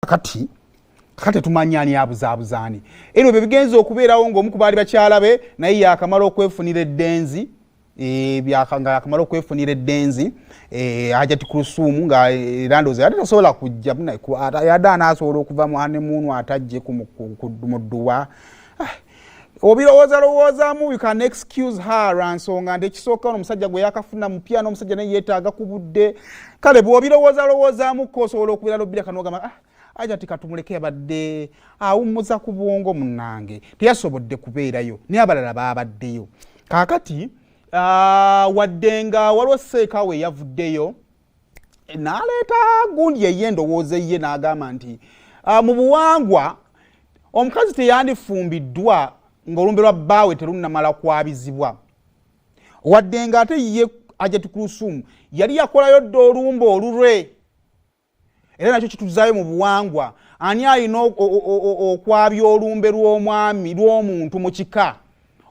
kakati tumanyani abuzaabuzaani eno bye bigenza okubeerawo ng'omu ku baali bakyala be naye yakamala okwefunira eddenzi yakamala okwefunira eddenzi Hajati Kulthum nga era ndowooza yali tasobola kujja yadde anaasobola okuva mu hanemuunu atajje mu dduwa obirowoozalowoozamu you can excuse her lwansonga nti ekisooka omusajja gwe yakafuna mupya n'omusajja naye yeetaaga ku budde kale bw'obirowoozalowoozamuko osobola okubeera lobbira kanogamba Hajati katumuleke abadde awummuza ku bwongo munnange teyasobodde kubeerayo naye abalala baabaddeyo kaakati wadde nga waliwo Sseekawe yavuddeyo n'aleeta gundi ye endowooza ye n'agamba nti mu buwangwa omukazi teyandifumbiddwa ng'olumbe lwa bbaawe terunnamala kwabizibwa wadde nga ate ye Hajati Kulthum yali yakolayo dda olumbe olulwe era nakyo kituzaayo mu buwangwa ani alina okwabya olumbe lw'omwami lw'omuntu mu kika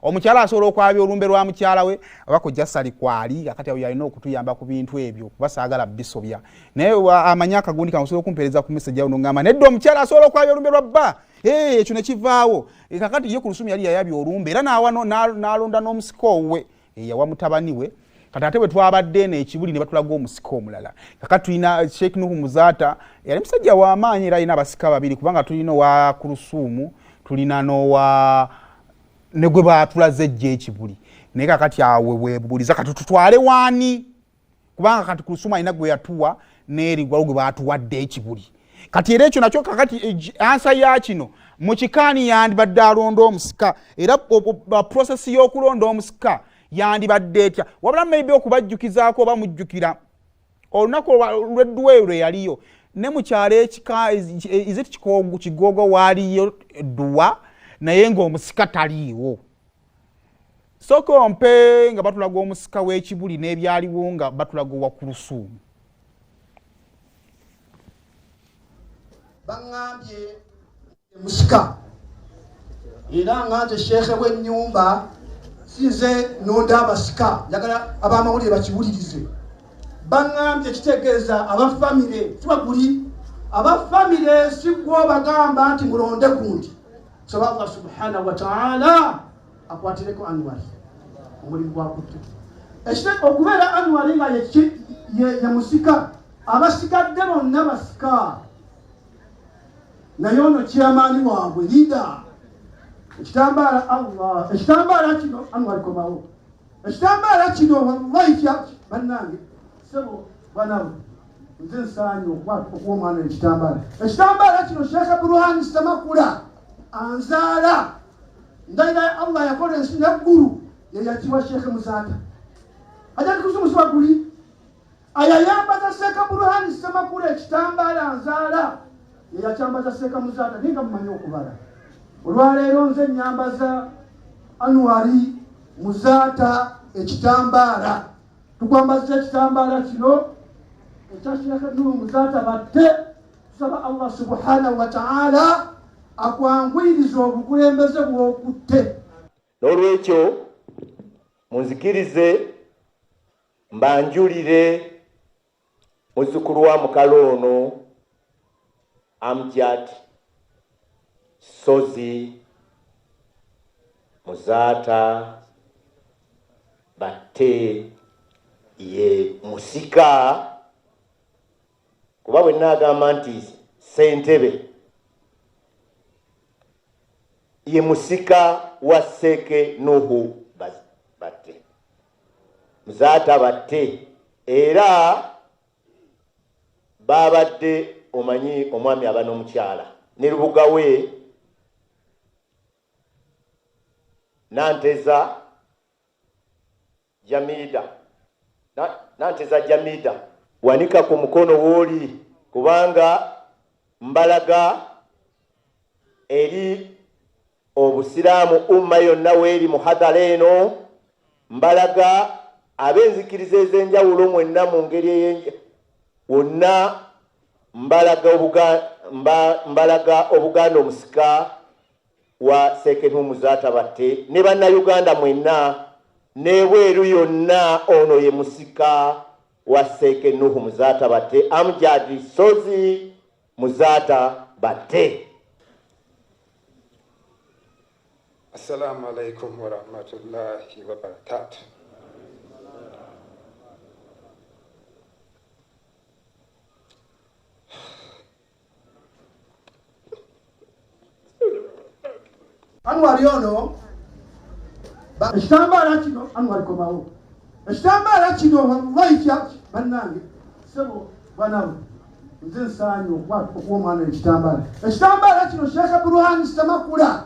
omukyala asobola okwabya olumbe lwa mukyala we abakojja sali kwali akati awo yalina okutuyamba ku bintu ebyo kuba saagala bisobya naye amanya akagundi kamusobola okumpeereza ku message awo nongamba nedda omukyala asobola okwabya olumbe lwa bba ekyo ne kivaawo kakati ye Kulthum yali yayabya olumbe era n'alonda n'omusiko we yawa mutabani we kati ate bwe twabadde n'ekibuli ne batulaga omusika omulala kakati tulina Sheikh Nuhu Muzaata yali musajja w'amaanyi era alina abasika babiri kubanga tulina owa Kulthum tulina n'owa ne gwe baatulaze ejja ekibuli naye kakati awe weebuuliza kati tutwale waani kubanga kati Kulthum alina gwe yatuwa n'eri gwe baatuwadde ekibuli kati era ekyo nakyo kakati ansa ya kino mu kikaani yandibadde alonda omusika era process y'okulonda omusika yandibadde etya wabula maybe okubajjukizaako oba mujjukira olunaku lw'edduwa lwe yaliyo ne mu kyalo ekika iziti kigogo waaliyo edduwa naye ng'omusika taliiwo sooka ompe nga batulaga omusika w'ekibuli n'ebyaliwo nga batulaga owa Kulthum baŋŋambye musika era nga nze sheekhe w'ennyumba sinze nonda abasika njagala ab'amawulire bakiwulirize baŋŋambye kitegeeza abafamire tibaguli abafamire si gw'obagamba nti mulonde gundi nsaba Allah subhanahu wa ta'ala akwatireko Anwar omulimu gwakutte okubeera Anwar nga ye musika abasigadde bonna basika naye ono kyamaani waabwe liida ekitambaala Allah ekitambaala kino Anwar komawo ekitambaala kino wallahi bannange sebo banawe nze nsaanye okuwa omwana ekitambaala kino Sheikh Burhan Samakula anzaala ndayira Allah yakola ensi n'eggulu ye yakiwa Sheikh Muzaata Hajati Kulthum guli ayayambaza Sheikh Burhan Samakula ekitambaala anzaala ye yakyambaza Sheikh Muzaata ninga mumanyi okubala olwaleero nze nyambaza Anwari Muzaata ekitambaala tukwambaza ekitambaala kino ekya Sheikh Nuhu Muzaata batte tusaba Allah subhanahu wa ta'ala akwanguyiriza obukulembeze bw'okutte n'olwekyo munzikirize mbanjulire muzzukulu wa mukalo ono Amjad Sozi Muzaata batte ye musika kuba bwe nagamba nti Ssentebe ye musika wa Seke Nuhu batte Muzaata batte era babadde omanyi omwami aba n'omukyala ne lubuga we Nanteza Jamida wanika ku mukono woli kubanga mbalaga eri obusiraamu umma yonna weeri muhadara eno mbalaga ab'enzikiriza ez'enjawulo mwenna mu ngeri wonna mbalaga Obuganda omusika wa Seke Nuhu Muzaata batte ne bannayuganda mwenna n'ebweru yonna ono ye musika wa Seke Nuhu Muzaata batte Amjad Sozi Muzaata batte. Assalamu alaikum wa rahmatullahi wa barakatuh. Anwar yono ekitambala kino Anwar komawo ekitambala kino wallahi kya bannange sebo banawe nze nsaanyi okuwomwana ekitambala kino Sheikh Burhan Samakula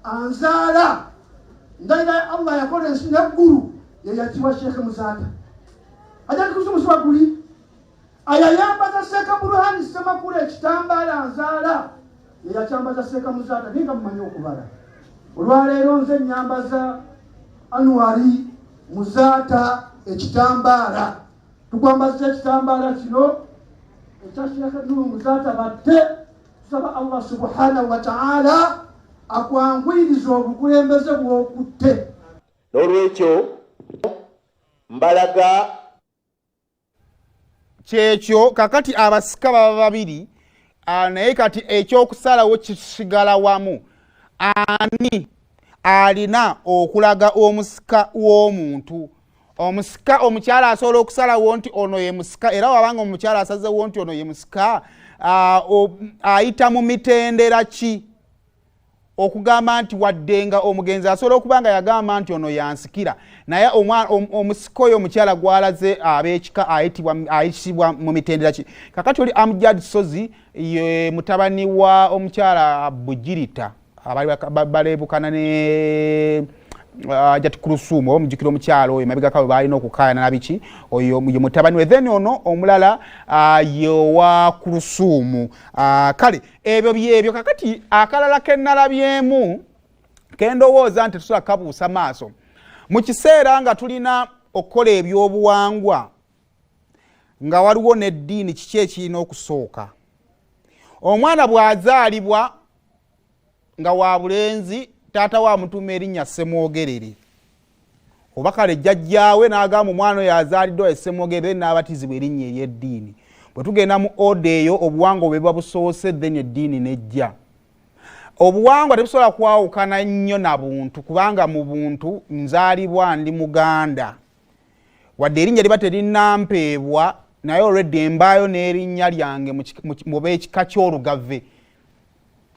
anzaala ndayira Allah yakola ensi neggulu yeyakiwa Sheikh Muzata ajali kusumusibwa guli ayayambaza Sheikh Burhan Samakula ekitambala anzaala yeyakyambaza Sheikh Muzata ninga mumanyi okubala olwaleero nze nyambaza Anwari Muzata ekitambala tukwambaza ekitambala kino ekya Sheikh Muzata batte tusaba Allah subhanahu wa ta'ala akwangwiriza obukulembeze bw'okutte. N'olwekyo mbalaga kyekyo kakati abasika baba babiri naye kati ekyokusalawo kisigala wamu. Ani alina okulaga omusika w'omuntu. Omusika omukyala asobola okusalawo nti ono ye musika, era wabanga omukyala asazewo nti ono ye musika ayita mu mitendera ki okugamba nti waddenga omugenzi asobola okubanga yagamba nti ono yansikira naye omusika oyo omukyala gwalaze ab'ekika ayitibwa mu mitendera ki. Kakati oli Amjad Sozi ye mutabani wa omukyala Bugirita balebukana ne Jati Kulusumu omujukira omukyalo oyo mabega kawe balina okukayana nabiki oyo mutabani we then ono omulala yowa Kulusumu. Kale ebyo byebyo kakati akalala kennalabyemu kendowooza nti tusobola kabuusa maaso mu kiseera nga tulina okukola ebyobuwangwa nga waliwo n'eddiini kiki ekirina okusooka. Omwana bw'azaalibwa nga wa bulenzi taata wa mutuma erinnya Ssemwogerere oba kale jjajjaawe n'agamba omwana oyo azaaliddwa Ssemwogerere n'abatizibwa erinnya ery'eddiini. Bwe tugenda mu oda eyo obuwangwa bwe buba busoose then eddiini nejja. Obuwangwa tebusobola kwawukana nnyo na buntu kubanga mu buntu nzaalibwa ndi Muganda wadde erinnya liba terinnampeebwa naye already embaayo n'erinnya lyange mu b'ekika ky'Olugave.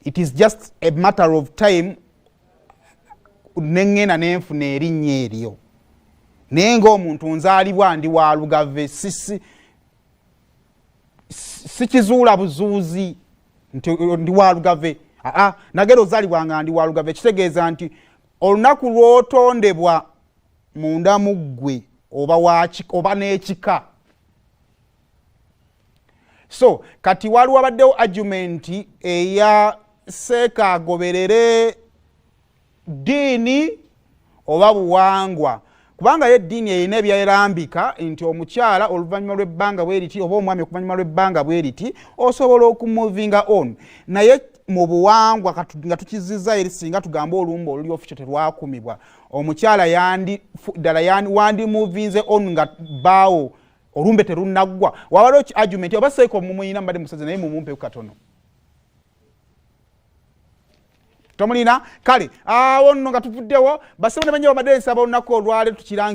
It is just a matter of time nengena nenfuna erinnya eryo naye ng'omuntu nzaalibwa ndi wa Lugave sikizuula buzuuzi nti ndi wa Lugave. Nagera ozaalibwa nga ndi wa Lugave kitegeeza nti olunaku lw'otondebwa munda mu ggwe oba n'ekika. So kati waliwo abaddewo argument eya seeka agoberere ddiini oba buwangwa kubanga ye eddiini erina ebyerambika nti omukyala oluvannyuma lw'ebbanga bwe riti oba omwami okuvannyuma lw'ebbanga bwe riti osobola okumuvinga on. Naye mu buwangwa nga tukizizza eri singa tugamba olumba oluli official terwakumibwa omukyala ddala wandimuvinze on nga bbaawo olumbe terunaggwa. Wabaliwo ki argument oba seeko mumuyina mbadde musaze naye mumumpeku katono tomulina. Kale awo nno nga tuvuddewo basebo ne banyewo badde nsaba olunaku olwaleero tukiranga